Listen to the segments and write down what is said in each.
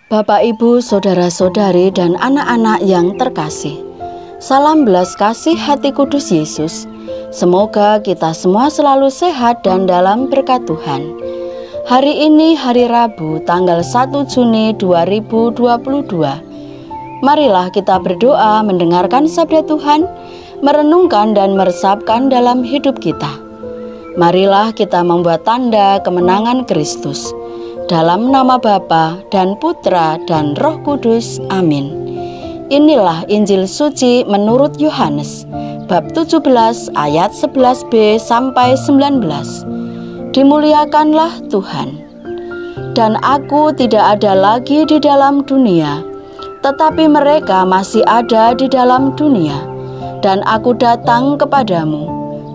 Bapak, Ibu, saudara-saudari, dan anak-anak yang terkasih, salam belas kasih hati kudus Yesus. Semoga kita semua selalu sehat dan dalam berkat Tuhan. Hari ini hari Rabu tanggal 1 Juni 2022. Marilah kita berdoa mendengarkan sabda Tuhan, merenungkan dan meresapkan dalam hidup kita. Marilah kita membuat tanda kemenangan Kristus. Dalam nama Bapa dan Putra dan Roh Kudus. Amin. Inilah Injil suci menurut Yohanes, bab 17 ayat 11b sampai 19. Dimuliakanlah Tuhan. Dan aku tidak ada lagi di dalam dunia, tetapi mereka masih ada di dalam dunia, dan aku datang kepadamu.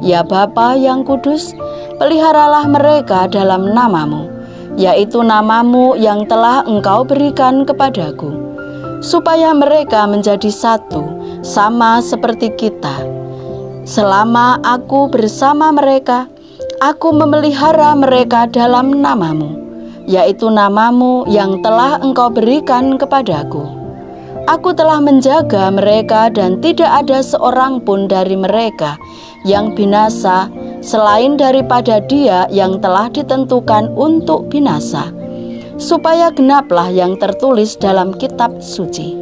Ya Bapa yang kudus, peliharalah mereka dalam namamu, yaitu namamu yang telah Engkau berikan kepadaku, supaya mereka menjadi satu, sama seperti kita. Selama aku bersama mereka, aku memelihara mereka dalam namamu, yaitu namamu yang telah Engkau berikan kepadaku. Aku telah menjaga mereka dan tidak ada seorang pun dari mereka yang binasa selain daripada dia yang telah ditentukan untuk binasa, supaya genaplah yang tertulis dalam kitab suci.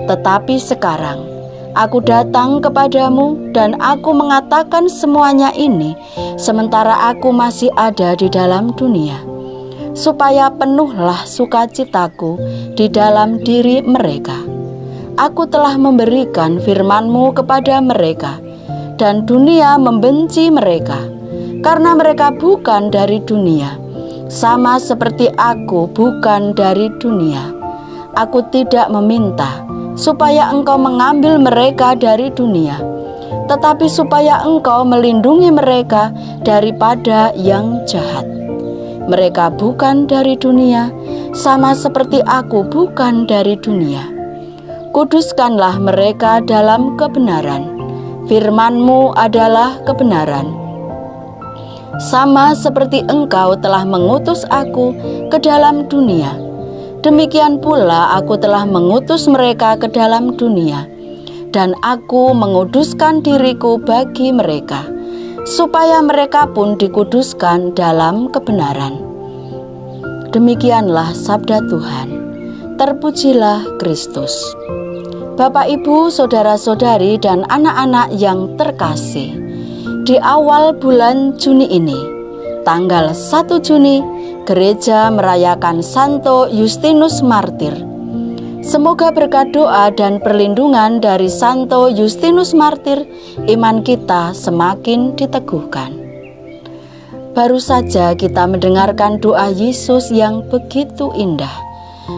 Tetapi sekarang aku datang kepadamu dan aku mengatakan semuanya ini sementara aku masih ada di dalam dunia, supaya penuhlah sukacitaku di dalam diri mereka. Aku telah memberikan firman-Mu kepada mereka, dan dunia membenci mereka, karena mereka bukan dari dunia, sama seperti aku bukan dari dunia. Aku tidak meminta supaya Engkau mengambil mereka dari dunia, tetapi supaya Engkau melindungi mereka daripada yang jahat. Mereka bukan dari dunia, sama seperti aku bukan dari dunia. Kuduskanlah mereka dalam kebenaran. Firman-Mu adalah kebenaran. Sama seperti Engkau telah mengutus aku ke dalam dunia, demikian pula aku telah mengutus mereka ke dalam dunia, dan aku menguduskan diriku bagi mereka, supaya mereka pun dikuduskan dalam kebenaran. Demikianlah sabda Tuhan. Terpujilah Kristus. Bapak, Ibu, saudara-saudari, dan anak-anak yang terkasih, di awal bulan Juni ini, tanggal 1 Juni, gereja merayakan Santo Justinus Martir. Semoga berkat doa dan perlindungan dari Santo Justinus Martir, iman kita semakin diteguhkan. Baru saja kita mendengarkan doa Yesus yang begitu indah,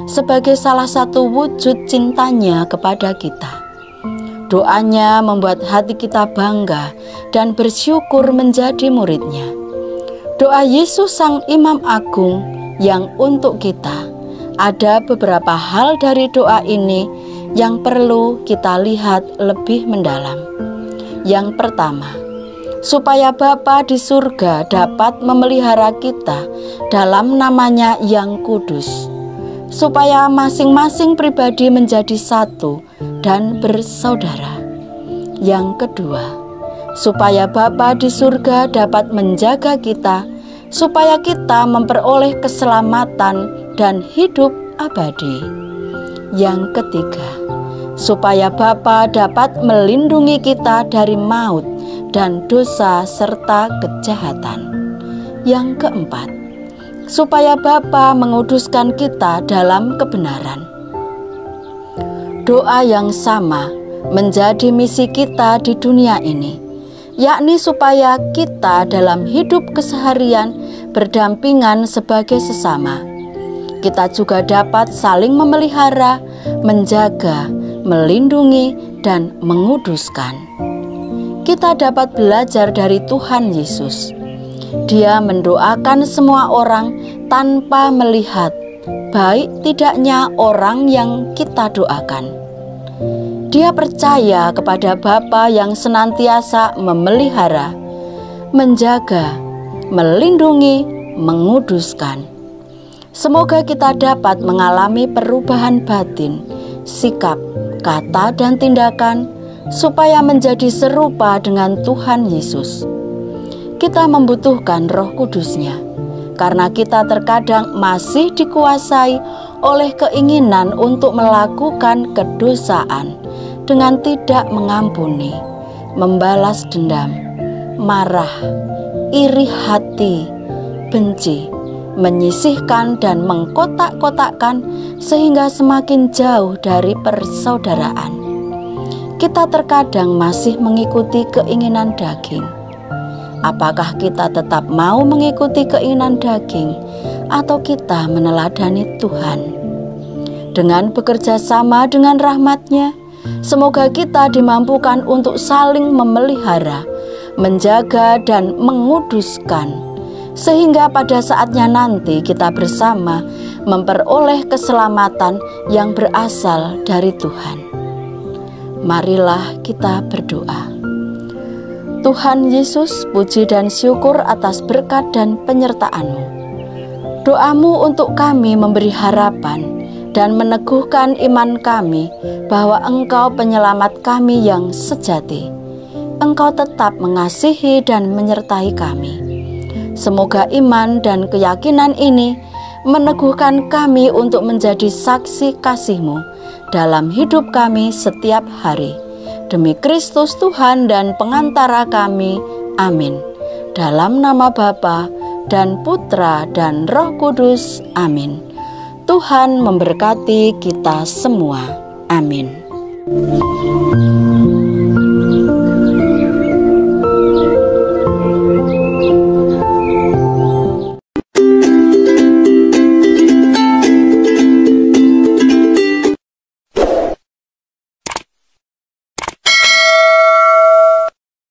sebagai salah satu wujud cintanya kepada kita. Doanya membuat hati kita bangga dan bersyukur menjadi muridnya. Doa Yesus Sang Imam Agung yang untuk kita, ada beberapa hal dari doa ini yang perlu kita lihat lebih mendalam. Yang pertama, supaya Bapa di surga dapat memelihara kita dalam namanya yang kudus, supaya masing-masing pribadi menjadi satu dan bersaudara. Yang kedua, supaya Bapa di surga dapat menjaga kita, supaya kita memperoleh keselamatan dan hidup abadi. Yang ketiga, supaya Bapa dapat melindungi kita dari maut dan dosa serta kejahatan. Yang keempat, supaya Bapa menguduskan kita dalam kebenaran. Doa yang sama menjadi misi kita di dunia ini, yakni supaya kita dalam hidup keseharian berdampingan sebagai sesama. Kita juga dapat saling memelihara, menjaga, melindungi, dan menguduskan. Kita dapat belajar dari Tuhan Yesus. Dia mendoakan semua orang tanpa melihat baik tidaknya orang yang kita doakan. Dia percaya kepada Bapa yang senantiasa memelihara, menjaga, melindungi, menguduskan. Semoga kita dapat mengalami perubahan batin, sikap, kata, dan tindakan, supaya menjadi serupa dengan Tuhan Yesus. Kita membutuhkan Roh Kudus-Nya, karena kita terkadang masih dikuasai oleh keinginan untuk melakukan kedosaan dengan tidak mengampuni, membalas dendam, marah, iri hati, benci, menyisihkan dan mengkotak-kotakkan sehingga semakin jauh dari persaudaraan. Kita terkadang masih mengikuti keinginan daging. Apakah kita tetap mau mengikuti keinginan daging atau kita meneladani Tuhan? Dengan bekerja sama dengan rahmat-Nya, semoga kita dimampukan untuk saling memelihara, menjaga dan menguduskan, sehingga pada saatnya nanti kita bersama memperoleh keselamatan yang berasal dari Tuhan. Marilah kita berdoa. Tuhan Yesus, puji dan syukur atas berkat dan penyertaan-Mu. Doa-Mu untuk kami memberi harapan dan meneguhkan iman kami bahwa Engkau penyelamat kami yang sejati. Engkau tetap mengasihi dan menyertai kami. Semoga iman dan keyakinan ini meneguhkan kami untuk menjadi saksi kasih-Mu dalam hidup kami setiap hari. Demi Kristus Tuhan dan pengantara kami. Amin. Dalam nama Bapa dan Putra dan Roh Kudus. Amin. Tuhan memberkati kita semua. Amin.